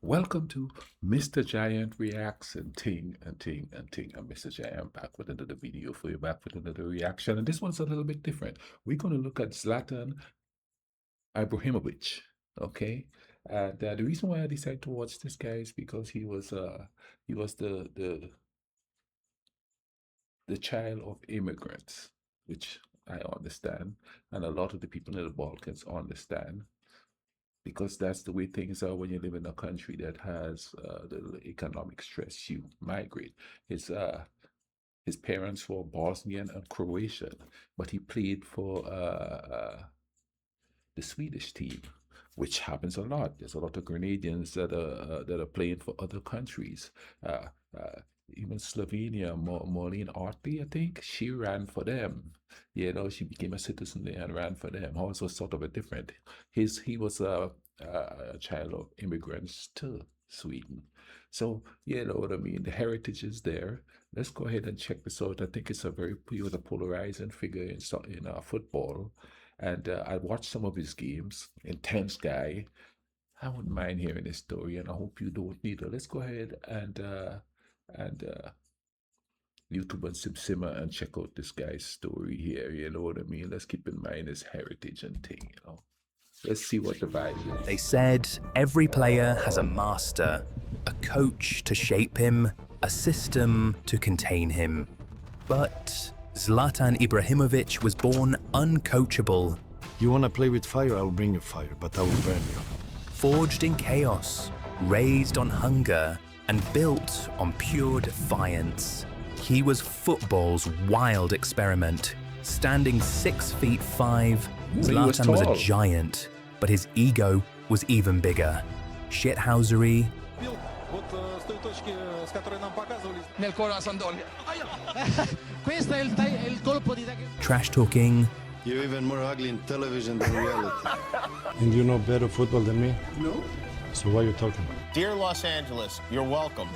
Welcome to Mr. Giant Reacts and Ting and Ting and Ting. I'm Mr. Giant back with another video for you, back with another reaction. And this one's a little bit different. We're going to look at Zlatan Ibrahimović. Okay. And the reason why I decided to watch this guy is because he was the child of immigrants, which I understand, and a lot of the people in the Balkans understand, because that's the way things are when you live in a country that has the economic stress. You migrate. His parents were Bosnian and Croatian, but he played for the Swedish team, which happens a lot. There's a lot of Grenadians that are playing for other countries. Uh, uh, Even Slovenia, Maureen Ortley, I think, she ran for them. She became a citizen there and ran for them. Also, sort of a different. He was a child of immigrants to Sweden. So, you know what I mean? The heritage is there. Let's go ahead and check this out. I think he was a polarizing figure in football. And I watched some of his games. Intense guy. I wouldn't mind hearing his story, and I hope you don't either. Let's go ahead and YouTube and simmer and check out this guy's story here. You know what I mean? Let's keep in mind his heritage and thing. Let's see what the vibe is. They said every player has a master, a coach to shape him, a system to contain him. But Zlatan Ibrahimović was born uncoachable. You want to play with fire, I'll bring you fire, but I will burn you. Forged in chaos, raised on hunger, and built on pure defiance. He was football's wild experiment. Standing 6'5", Zlatan was a giant, but his ego was even bigger. Shithousery, trash talking, You're even more ugly in television than reality. And you know better football than me? No? So why are you talking? Dear Los Angeles, you're welcome.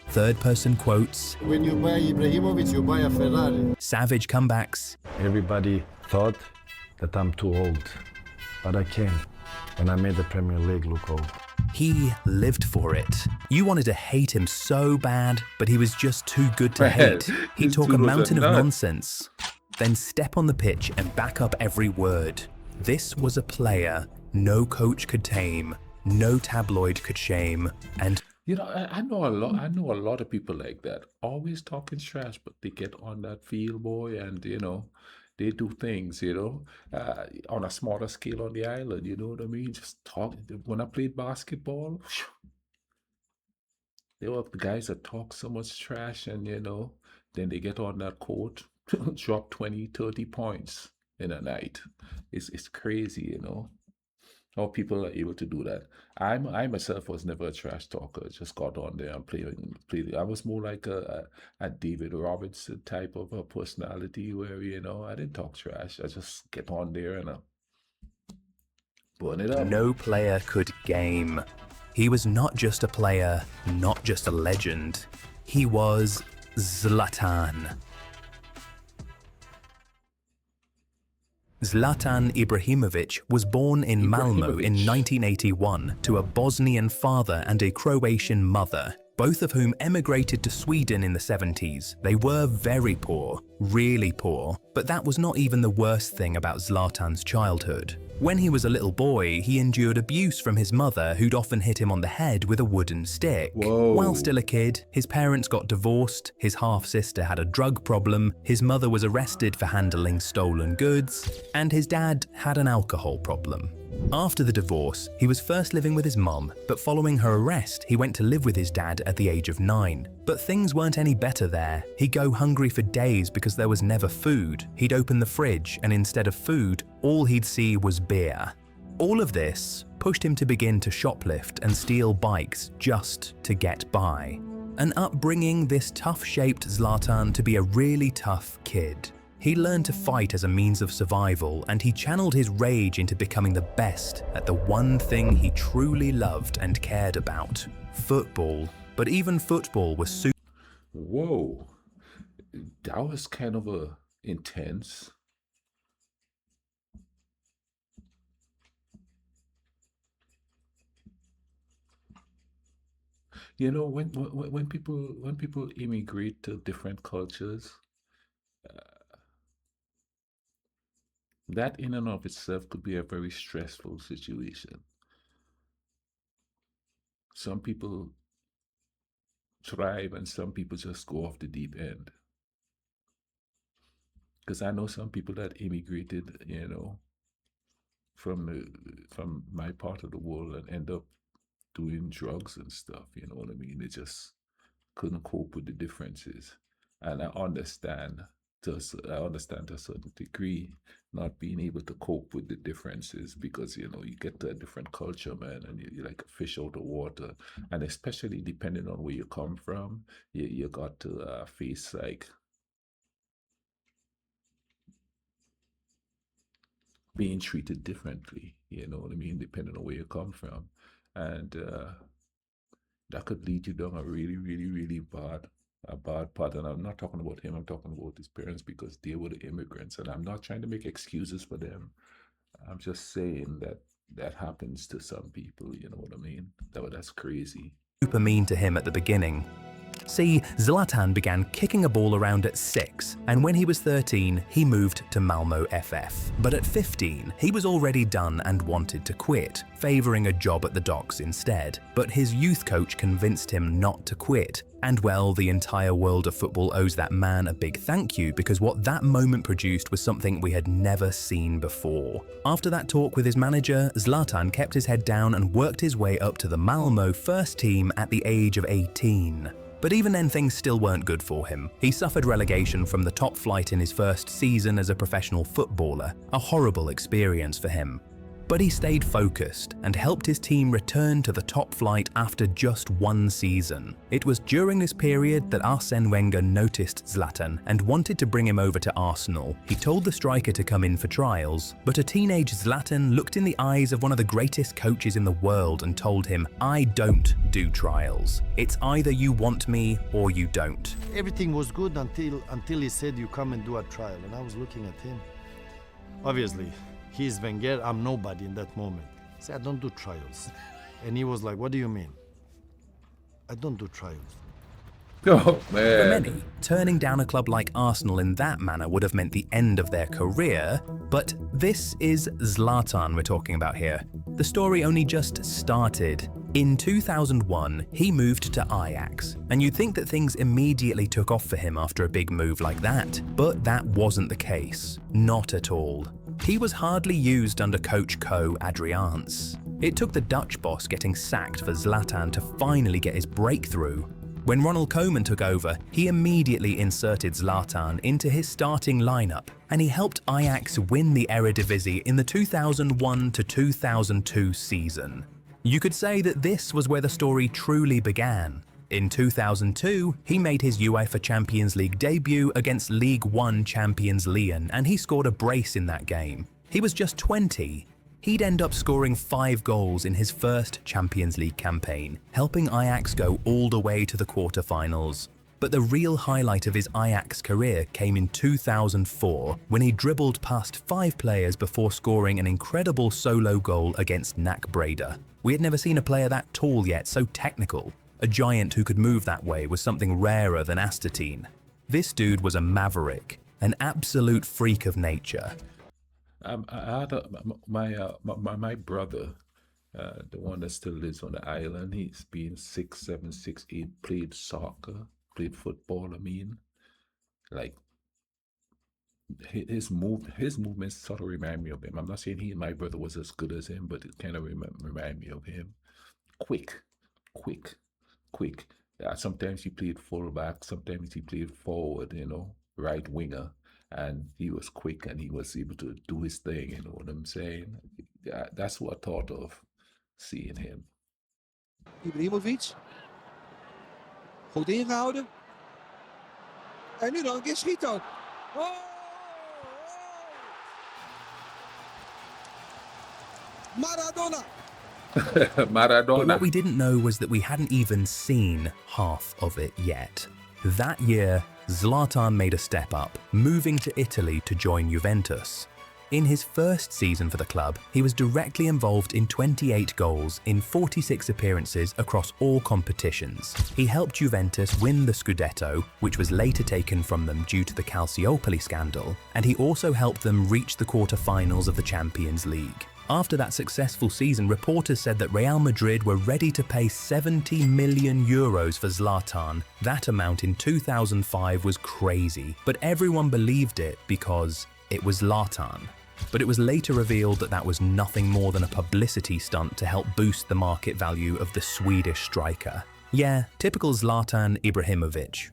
third-person quotes, When you buy Ibrahimović, you buy a Ferrari. savage comebacks, Everybody thought that I'm too old, but I came and I made the Premier League look old. he lived for it. You wanted to hate him so bad, but he was just too good to Man, hate. He'd this talk a dude was a mountain of nut. nonsense, then step on the pitch and back up every word. This was a player no coach could tame, no tabloid could shame, and I know a lot. I know a lot of people like that. Always talking trash, but they get on that field, boy, and they do things. On a smaller scale on the island. You know what I mean? Just talk. When I played basketball, there were guys that talk so much trash, and then they get on that court, drop 20, 30 points in a night. It's crazy. How people are able to do that. I myself was never a trash talker. Just got on there and played. I was more like a David Robinson type of a personality where I didn't talk trash. I just get on there and burn it up. no player could game. He was not just a player, not just a legend. He was Zlatan. Zlatan Ibrahimović was born in Malmo in Ibrahimović. 1981 to a Bosnian father and a Croatian mother, both of whom emigrated to Sweden in the 70s. They were very poor, really poor, but that was not even the worst thing about Zlatan's childhood. When he was a little boy, he endured abuse from his mother, who'd often hit him on the head with a wooden stick. Whoa. While still a kid, his parents got divorced, his half-sister had a drug problem, his mother was arrested for handling stolen goods, and his dad had an alcohol problem. After the divorce, he was first living with his mum, but following her arrest, he went to live with his dad at the age of 9. But things weren't any better there. He'd go hungry for days because there was never food. He'd open the fridge, and instead of food, all he'd see was beer. All of this pushed him to begin to shoplift and steal bikes just to get by. An upbringing this tough-shaped Zlatan to be a really tough kid. He learned to fight as a means of survival, and he channeled his rage into becoming the best at the one thing he truly loved and cared about: football. But even football was super Whoa, that was kind of intense. You know, when people immigrate to different cultures, that in and of itself could be a very stressful situation. Some people thrive and some people just go off the deep end. Because I know some people that immigrated, from my part of the world and end up doing drugs and stuff. You know what I mean? They just couldn't cope with the differences, and I understand to a certain degree not being able to cope with the differences because you get to a different culture, man, and you're like a fish out of water, and especially depending on where you come from, you got to face like being treated differently. You know what I mean? Depending on where you come from, and that could lead you down a really, really, really bad path. And I'm not talking about him. I'm talking about his parents because they were the immigrants, and I'm not trying to make excuses for them. I'm just saying that that happens to some people. You know what I mean? That's crazy. Super mean to him at the beginning. See, Zlatan began kicking a ball around at 6, and when he was 13, he moved to Malmo FF. But at 15, he was already done and wanted to quit, favouring a job at the docks instead. But his youth coach convinced him not to quit. And well, the entire world of football owes that man a big thank you, because what that moment produced was something we had never seen before. After that talk with his manager, Zlatan kept his head down and worked his way up to the Malmo first team at the age of 18. But even then, things still weren't good for him. He suffered relegation from the top flight in his first season as a professional footballer, a horrible experience for him. But he stayed focused and helped his team return to the top flight after just one season. It was during this period that Arsene Wenger noticed Zlatan and wanted to bring him over to Arsenal. He told the striker to come in for trials, but a teenage Zlatan looked in the eyes of one of the greatest coaches in the world and told him, "I don't do trials. It's either you want me or you don't." Everything was good until he said you come and do a trial, and I was looking at him. Obviously, he's Wenger, I'm nobody in that moment. I said, I don't do trials. And he was like, what do you mean? I don't do trials. Oh For man. many, turning down a club like Arsenal in that manner would have meant the end of their career, but this is Zlatan we're talking about here. The story only just started. In 2001, he moved to Ajax, and you'd think that things immediately took off for him after a big move like that, but that wasn't the case. Not at all. He was hardly used under coach Co Adriaanse. It took the Dutch boss getting sacked for Zlatan to finally get his breakthrough. When Ronald Koeman took over, he immediately inserted Zlatan into his starting lineup, and he helped Ajax win the Eredivisie in the 2001 to 2002 season. You could say that this was where the story truly began. In 2002, he made his UEFA Champions League debut against League One champions Lyon, and he scored a brace in that game. He was just 20. He'd end up scoring 5 goals in his first Champions League campaign, helping Ajax go all the way to the quarterfinals. But the real highlight of his Ajax career came in 2004, when he dribbled past 5 players before scoring an incredible solo goal against NAC Breda. We had never seen a player that tall yet, so technical. A giant who could move that way was something rarer than Astatine. This dude was a maverick, an absolute freak of nature. I had my brother, the one that still lives on the island. He's been 6'7", 6'8", played soccer, played football. I mean, like his movements sort of remind me of him. I'm not saying he and my brother was as good as him, but it kind of remind me of him. Quick, quick, quick. Sometimes he played fullback, sometimes he played forward. Right winger. And he was quick and he was able to do his thing, you know what I'm saying? That's what I thought of seeing him. Ibrahimović. Goed ingehouden. En nu nog een keer schiet ook. Oh! Maradona! But Maradona. what we didn't know was that we hadn't even seen half of it yet. That year, Zlatan made a step up, moving to Italy to join Juventus. In his first season for the club, he was directly involved in 28 goals in 46 appearances across all competitions. He helped Juventus win the Scudetto, which was later taken from them due to the Calciopoli scandal, and he also helped them reach the quarter-finals of the Champions League. After that successful season, reporters said that Real Madrid were ready to pay 70 million euros for Zlatan. That amount in 2005 was crazy, but everyone believed it because it was Zlatan. But it was later revealed that that was nothing more than a publicity stunt to help boost the market value of the Swedish striker. Yeah, typical Zlatan Ibrahimović.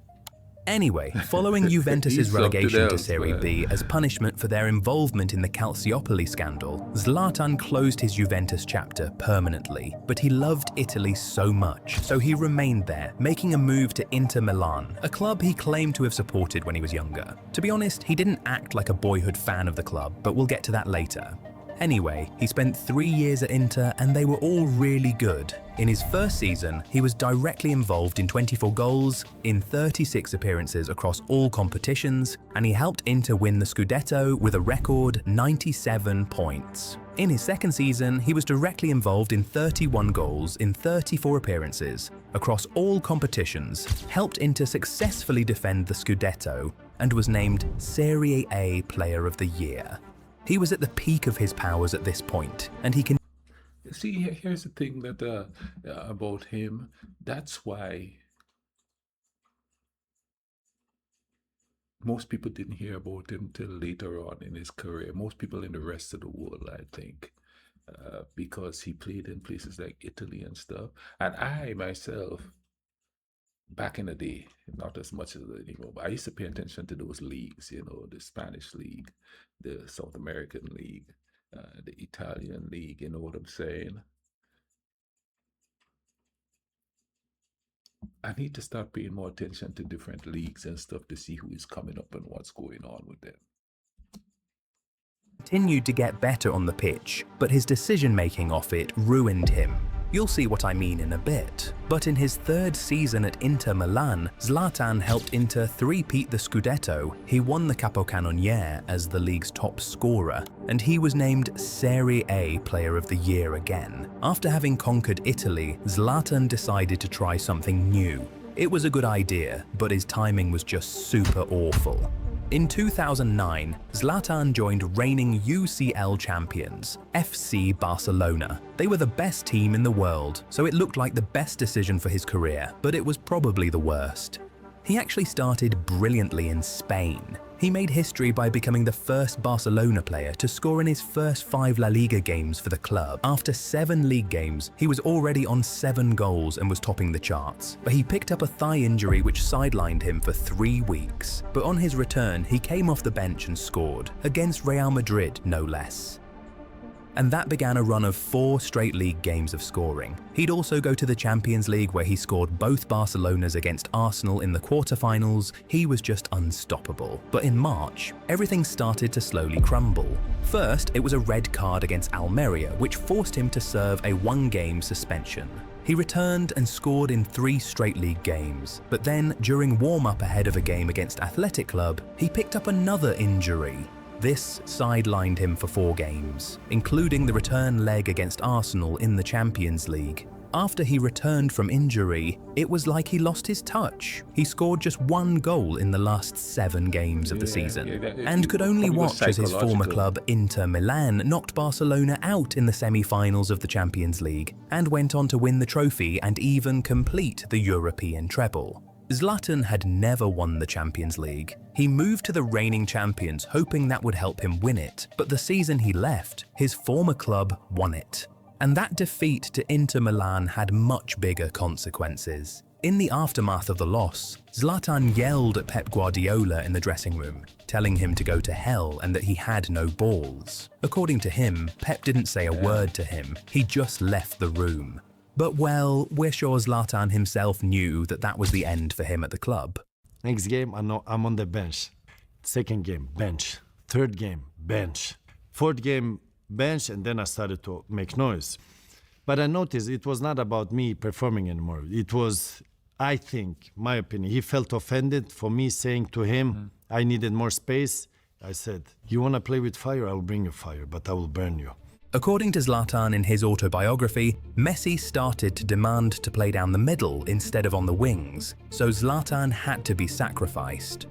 Anyway, following Juventus's relegation to Serie B as punishment for their involvement in the Calciopoli scandal, Zlatan closed his Juventus chapter permanently. But he loved Italy so much, so he remained there, making a move to Inter Milan, a club he claimed to have supported when he was younger. To be honest, he didn't act like a boyhood fan of the club, but we'll get to that later. Anyway, he spent 3 years at Inter and they were all really good. In his first season, he was directly involved in 24 goals in 36 appearances across all competitions, and he helped Inter win the Scudetto with a record 97 points. In his second season, he was directly involved in 31 goals in 34 appearances across all competitions, helped Inter successfully defend the Scudetto, and was named Serie A Player of the Year. He was at the peak of his powers at this point, and he can See, here's the thing that about him. That's why most people didn't hear about him till later on in his career. Most people in the rest of the world, I think, because he played in places like Italy and stuff. And I myself, back in the day, not as much as anymore, but I used to pay attention to those leagues, you know, the Spanish league, the South American league, the Italian league, you know what I'm saying? I need to start paying more attention to different leagues and stuff to see who is coming up and what's going on with them. continued to get better on the pitch, but his decision-making off it ruined him. You'll see what I mean in a bit. But in his third season at Inter Milan, Zlatan helped Inter three-peat the Scudetto. He won the Capocannoniere as the league's top scorer, and he was named Serie A Player of the Year again. After having conquered Italy, Zlatan decided to try something new. It was a good idea, but his timing was just super awful. In 2009, Zlatan joined reigning UCL champions, FC Barcelona. They were the best team in the world, so it looked like the best decision for his career, but it was probably the worst. He actually started brilliantly in Spain. He made history by becoming the first Barcelona player to score in his first 5 La Liga games for the club. After 7 league games, he was already on 7 goals and was topping the charts. But he picked up a thigh injury which sidelined him for 3 weeks. But on his return, he came off the bench and scored, against Real Madrid no less. And that began a run of 4 straight league games of scoring. He'd also go to the Champions League where he scored both Barcelona's against Arsenal in the quarterfinals. He was just unstoppable. But in March, everything started to slowly crumble. First, it was a red card against Almeria, which forced him to serve a 1-game suspension. He returned and scored in 3 straight league games. But then, during warm-up ahead of a game against Athletic Club, he picked up another injury. This sidelined him for 4 games, including the return leg against Arsenal in the Champions League. After he returned from injury, it was like he lost his touch. He scored just 1 goal in the last 7 games of the season, and could only watch as his former club Inter Milan knocked Barcelona out in the semi-finals of the Champions League, and went on to win the trophy and even complete the European treble. Zlatan had never won the Champions League. He moved to the reigning champions hoping that would help him win it, but the season he left, his former club won it. And that defeat to Inter Milan had much bigger consequences. In the aftermath of the loss, Zlatan yelled at Pep Guardiola in the dressing room, telling him to go to hell and that he had no balls. According to him, Pep didn't say a word to him, he just left the room. But well, we're sure Zlatan himself knew that that was the end for him at the club. Next game, I'm on the bench. Second game, bench. Third game, bench. Fourth game, bench, and then I started to make noise. But I noticed it was not about me performing anymore. It was, I think, my opinion, he felt offended for me saying to him I needed more space, I said, you want to play with fire? I will bring you fire, but I will burn you. According to Zlatan in his autobiography, Messi started to demand to play down the middle instead of on the wings, so Zlatan had to be sacrificed.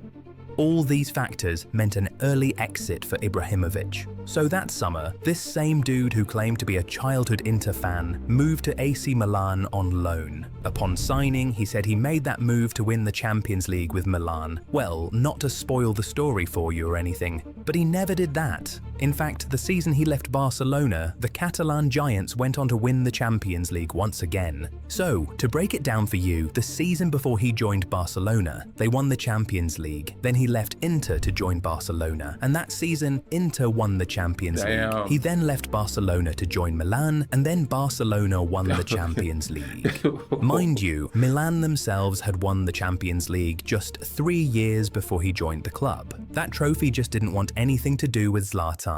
All these factors meant an early exit for Ibrahimović. So that summer, this same dude who claimed to be a childhood Inter fan moved to AC Milan on loan. Upon signing, he said he made that move to win the Champions League with Milan. Well, not to spoil the story for you or anything, but he never did that. In fact, the season he left Barcelona, the Catalan Giants went on to win the Champions League once again. So, to break it down for you, the season before he joined Barcelona, they won the Champions League. Then he left Inter to join Barcelona, and that season, Inter won the Champions League. He then left Barcelona to join Milan, and then Barcelona won the Champions League. Mind you, Milan themselves had won the Champions League just 3 years before he joined the club. That trophy just didn't want anything to do with Zlatan.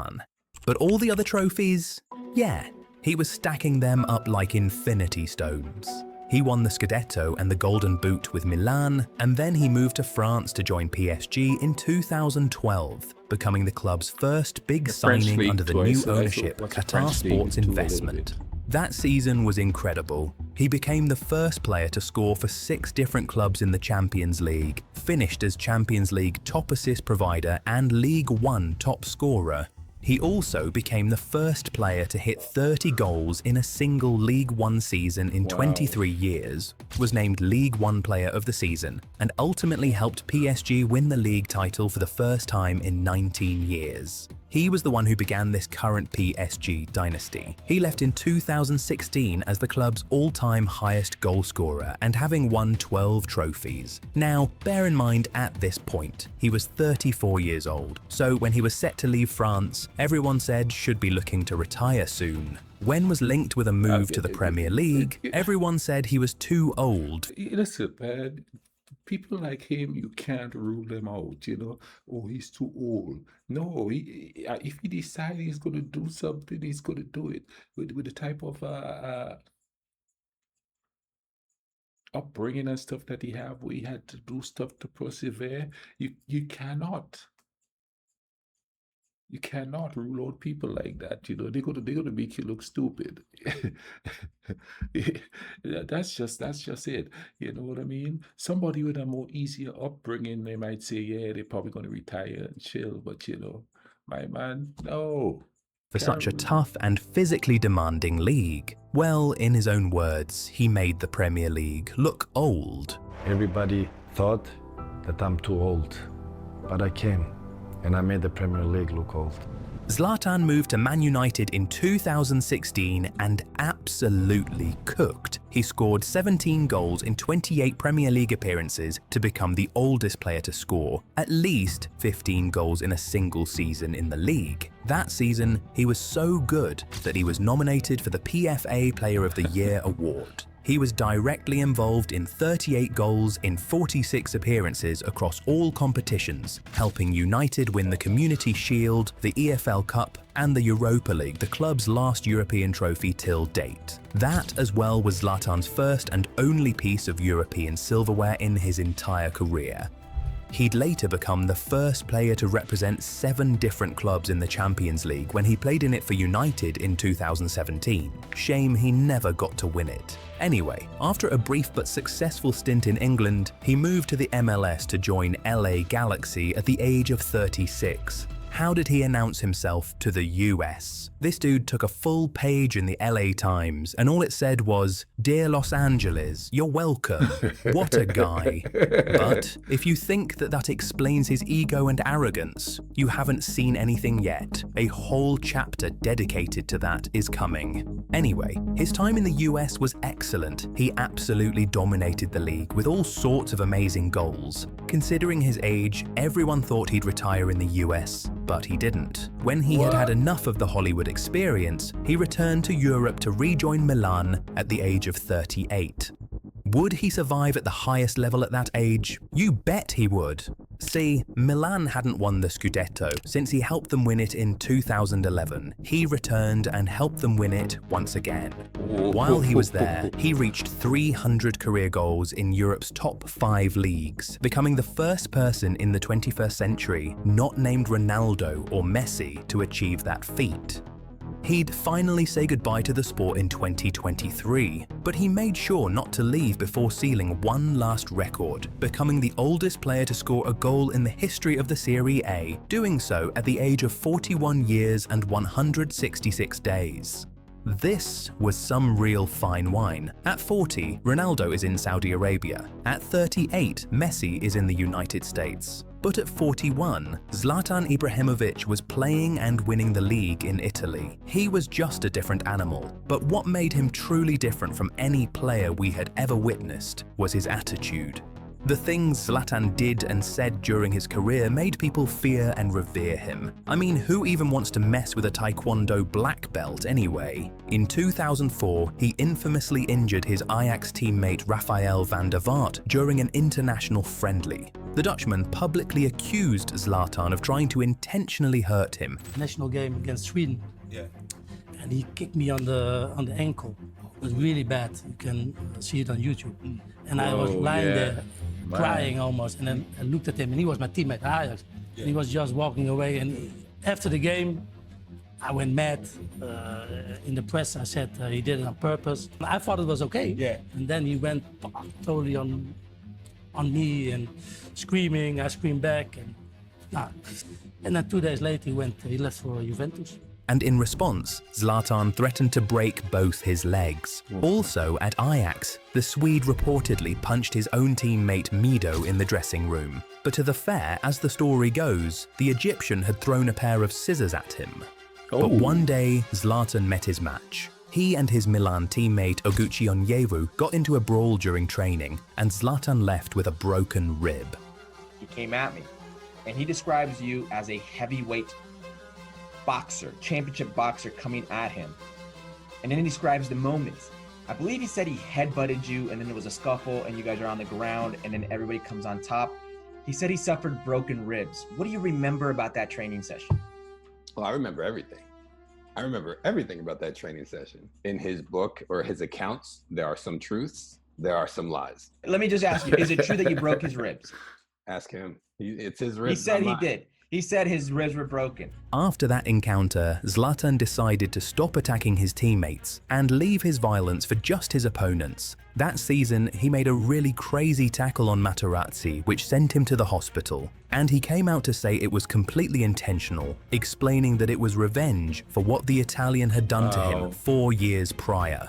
But all the other trophies? Yeah, he was stacking them up like infinity stones. He won the Scudetto and the Golden Boot with Milan, and then he moved to France to join PSG in 2012, becoming the club's first big signing under the new ownership, Qatar Sports Investment. That season was incredible. He became the first player to score for 6 different clubs in the Champions League, finished as Champions League top assist provider and League One top scorer. He also became the first player to hit 30 goals in a single League One season in 23 years, was named League One Player of the Season, and ultimately helped PSG win the league title for the first time in 19 years. He was the one who began this current PSG dynasty. He left in 2016 as the club's all-time highest goal scorer and having won 12 trophies. Now, bear in mind at this point, he was 34 years old, so when he was set to leave France, everyone said should be looking to retire soon. When was linked with a move to the Premier League, everyone said he was too old. Listen, man, people like him, you can't rule them out, you know. Oh, he's too old. No, if he decides he's going to do something, he's going to do it. With the type of upbringing and stuff that he have, where he had to do stuff to persevere, you cannot. You cannot rule out people like that, you know. They're gonna make you look stupid. That's just it. You know what I mean? Somebody with a more easier upbringing, they might say, yeah, they're probably gonna retire and chill, but you know, my man, no. For such a tough and physically demanding league. Well, in his own words, he made the Premier League look old. Everybody thought that I'm too old, but I came and I made the Premier League look old. Zlatan moved to Man United in 2016 and absolutely cooked. He scored 17 goals in 28 Premier League appearances to become the oldest player to score at least 15 goals in a single season in the league. That season, he was so good that he was nominated for the PFA Player of the Year award. He was directly involved in 38 goals in 46 appearances across all competitions, helping United win the Community Shield, the EFL Cup, and the Europa League, the club's last European trophy till date. That as well was Zlatan's first and only piece of European silverware in his entire career. He'd later become the first player to represent 7 different clubs in the Champions League when he played in it for United in 2017. Shame he never got to win it. Anyway, after a brief but successful stint in England, he moved to the MLS to join LA Galaxy at the age of 36. How did he announce himself to the US? This dude took a full page in the LA Times, and all it said was, "Dear Los Angeles, you're welcome." What a guy. But if you think that explains his ego and arrogance, you haven't seen anything yet. A whole chapter dedicated to that is coming. Anyway, his time in the US was excellent. He absolutely dominated the league with all sorts of amazing goals. Considering his age, everyone thought he'd retire in the US, but he didn't. When he had had enough of the Hollywood experience, he returned to Europe to rejoin Milan at the age of 38. Would he survive at the highest level at that age? You bet he would. See, Milan hadn't won the Scudetto since he helped them win it in 2011. He returned and helped them win it once again. While he was there, he reached 300 career goals in Europe's top 5 leagues, becoming the first person in the 21st century not named Ronaldo or Messi to achieve that feat. He'd finally say goodbye to the sport in 2023, but he made sure not to leave before sealing one last record, becoming the oldest player to score a goal in the history of the Serie A, doing so at the age of 41 years and 166 days. This was some real fine wine. At 40, Ronaldo is in Saudi Arabia. At 38, Messi is in the United States. But at 41, Zlatan Ibrahimović was playing and winning the league in Italy. He was just a different animal, but what made him truly different from any player we had ever witnessed was his attitude. The things Zlatan did and said during his career made people fear and revere him. I mean, who even wants to mess with a Taekwondo black belt anyway? In 2004, he infamously injured his Ajax teammate Rafael van der Vaart during an international friendly. The Dutchman publicly accused Zlatan of trying to intentionally hurt him. National game against Sweden. Yeah. And he kicked me on the ankle. It was really bad. You can see it on YouTube. And I was lying there, crying almost. And then I looked at him, and he was my teammate, Ajax. Yeah. He was just walking away. And after the game, I went mad. In the press, I said he did it on purpose. I thought it was okay. Yeah. And then he went totally on me and screaming. I screamed back. And then 2 days later, he left for Juventus. And in response, Zlatan threatened to break both his legs. Also at Ajax, the Swede reportedly punched his own teammate Mido in the dressing room. But to the fair, as the story goes, the Egyptian had thrown a pair of scissors at him. But one day, Zlatan met his match. He and his Milan teammate Oguchi Onyewu got into a brawl during training, and Zlatan left with a broken rib. He came at me, and he describes you as a heavyweight boxer, championship boxer coming at him. And then he describes the moments. I believe he said he headbutted you, and then there was a scuffle, and you guys are on the ground, and then everybody comes on top. He said he suffered broken ribs. What do you remember about that training session? Well, I remember everything. I remember everything about that training session. In his book or his accounts, there are some truths, there are some lies. Let me just ask you, is it true that you broke his ribs? Ask him. It's his ribs. He said he did. He said his ribs were broken. After that encounter, Zlatan decided to stop attacking his teammates and leave his violence for just his opponents. That season, he made a really crazy tackle on Materazzi, which sent him to the hospital. And he came out to say it was completely intentional, explaining that it was revenge for what the Italian had done to him 4 years prior.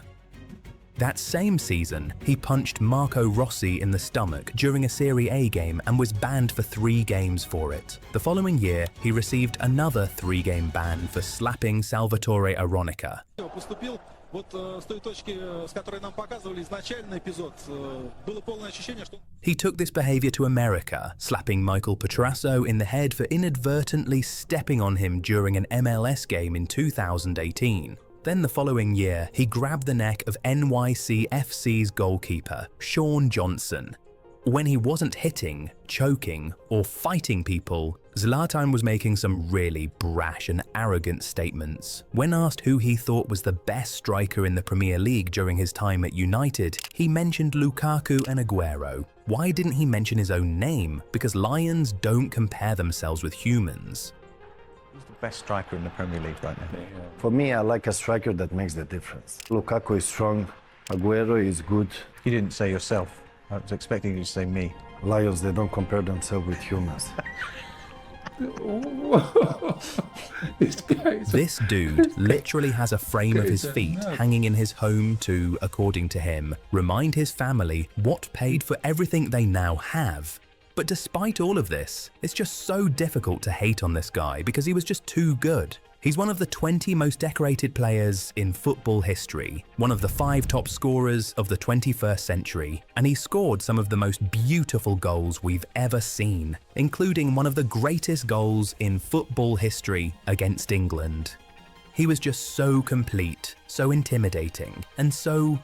That same season, he punched Marco Rossi in the stomach during a Serie A game and was banned for 3 games for it. The following year, he received another 3-game ban for slapping Salvatore Aronica. He took this behavior to America, slapping Michael Petrasso in the head for inadvertently stepping on him during an MLS game in 2018. Then the following year, he grabbed the neck of NYCFC's goalkeeper, Sean Johnson. When he wasn't hitting, choking, or fighting people, Zlatan was making some really brash and arrogant statements. When asked who he thought was the best striker in the Premier League during his time at United, he mentioned Lukaku and Aguero. Why didn't he mention his own name? Because lions don't compare themselves with humans. Best striker in the Premier League right now? For me, I like a striker that makes the difference. Lukaku is strong, Aguero is good. You didn't say yourself. I was expecting you to say me. Lions, they don't compare themselves with humans. This dude literally has a frame of his feet hanging in his home to, according to him, remind his family what paid for everything they now have. But despite all of this, it's just so difficult to hate on this guy because he was just too good. He's one of the 20 most decorated players in football history, one of the 5 top scorers of the 21st century, and he scored some of the most beautiful goals we've ever seen, including one of the greatest goals in football history against England. He was just so complete, so intimidating, and so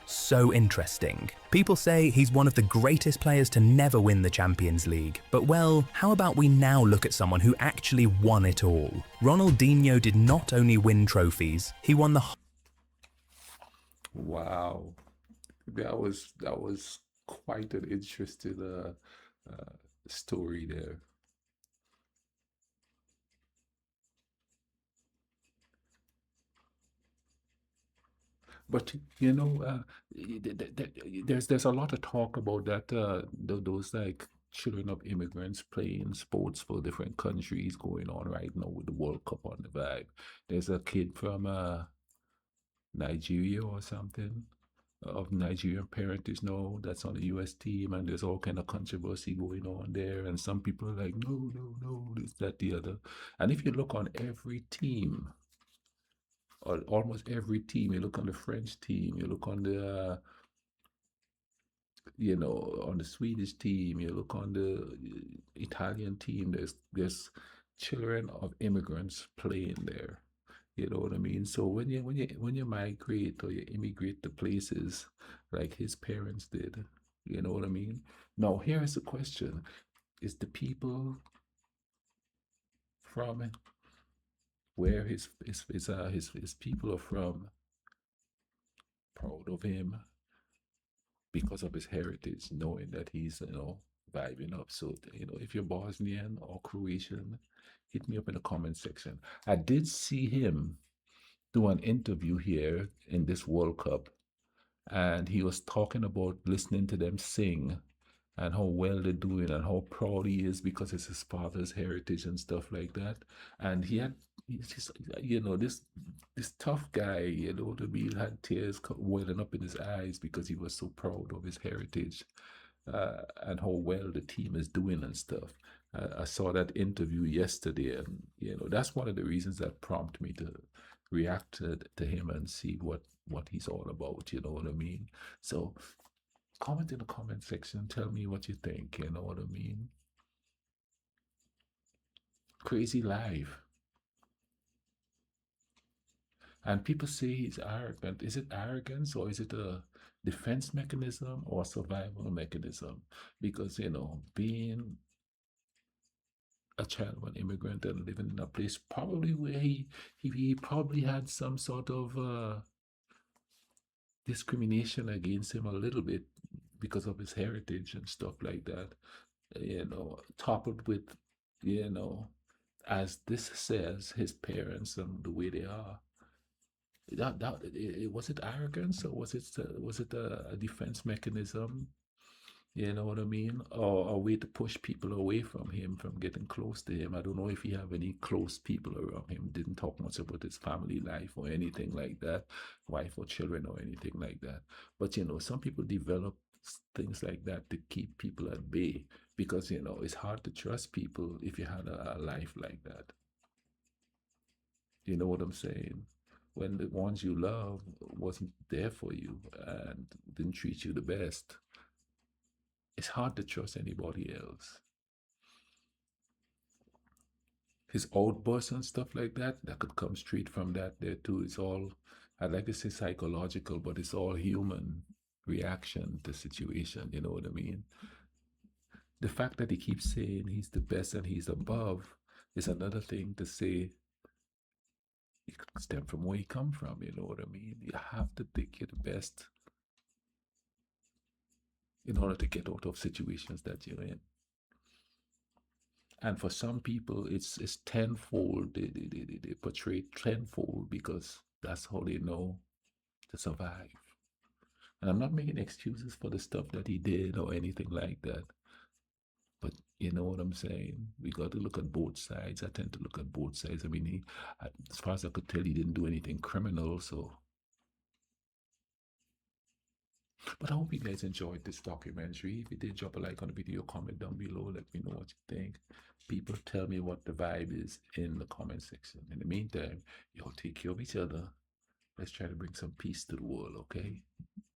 interesting. People say he's one of the greatest players to never win the Champions League. But well, how about we now look at someone who actually won it all? Ronaldinho did not only win trophies, he won the... Wow, that was quite an interesting story there. But you know, there's a lot of talk about that. Those like children of immigrants playing sports for different countries going on right now with the World Cup on the vibe. There's a kid from Nigeria or something of Nigerian parentage now that's on the US team, and there's all kind of controversy going on there. And some people are like, no, no, no, this, that, the other. And if you look on every team, or almost every team, you look on the French team, you look on the on the Swedish team, you look on the Italian team, there's children of immigrants playing there. You know what I mean? So when you migrate or you immigrate to places like his parents did, you know what I mean? Now here is the question: is the people from where his people are from proud of him because of his heritage, knowing that he's vibing up? So if you're Bosnian or Croatian, hit me up in the comment section. I did see him do an interview here in this World Cup, and he was talking about listening to them sing and how well they're doing and how proud he is because it's his father's heritage and stuff like that. And he's just this tough guy, to be had tears welling up in his eyes because he was so proud of his heritage, and how well the team is doing and stuff. I saw that interview yesterday, and that's one of the reasons that prompted me to react to him and see what he's all about. You know what I mean? So comment in the comment section. Tell me what you think. You know what I mean? Crazy life. And people say he's arrogant. Is it arrogance, or is it a defense mechanism or a survival mechanism? Because being a child of an immigrant and living in a place probably where he probably had some sort of discrimination against him a little bit because of his heritage and stuff like that, toppled with, as this says, his parents and the way they are. Was it arrogance, or was it a defense mechanism? You know what I mean? Or a way to push people away from him, from getting close to him. I don't know if he have any close people around him. Didn't talk much about his family life or anything like that, wife or children or anything like that. But some people develop things like that to keep people at bay, because it's hard to trust people if you had a life like that. You know what I'm saying? When the ones you love wasn't there for you and didn't treat you the best, it's hard to trust anybody else. His outbursts and stuff like that could come straight from that there too. It's all, I'd like to say psychological, but it's all human reaction to situation. You know what I mean? The fact that he keeps saying he's the best and he's above is another thing to say. It could stem from where you come from. You know what I mean? You have to think you're the best in order to get out of situations that you're in. And for some people, it's tenfold. They portray tenfold because that's how they know to survive. And I'm not making excuses for the stuff that he did or anything like that. But you know what I'm saying? We got to look at both sides. I tend to look at both sides. I mean, as far as I could tell, he didn't do anything criminal, so. But I hope you guys enjoyed this documentary. If you did, drop a like on the video, comment down below, let me know what you think. People, tell me what the vibe is in the comment section. In the meantime, y'all take care of each other. Let's try to bring some peace to the world, okay?